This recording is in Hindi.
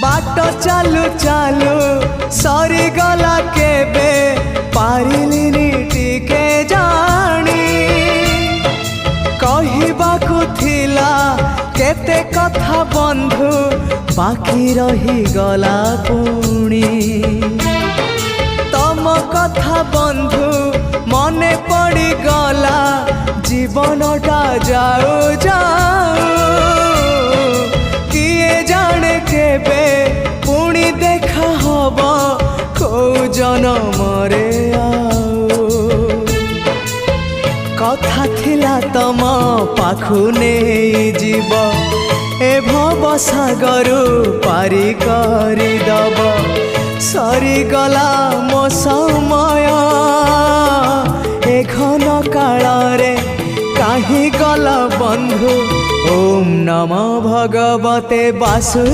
बाट चालू चालू सरीगला केबे पारिलिनी टिके जानी कहिबाकु थिला केते कथा बंधु बाकी रही गला पुणी तम कथा बंधु मने पड़ी गला जीवनटा जाऊ जाऊ किए जाने केबे पुणी देखा हब को जनमरे कथा थिला तम पाखु नहीं जीव ए भव सागरु पारी करी दब सरीगला मो समय ए घन काल रे काहे गल बंधु ओम नमो भगवते वासु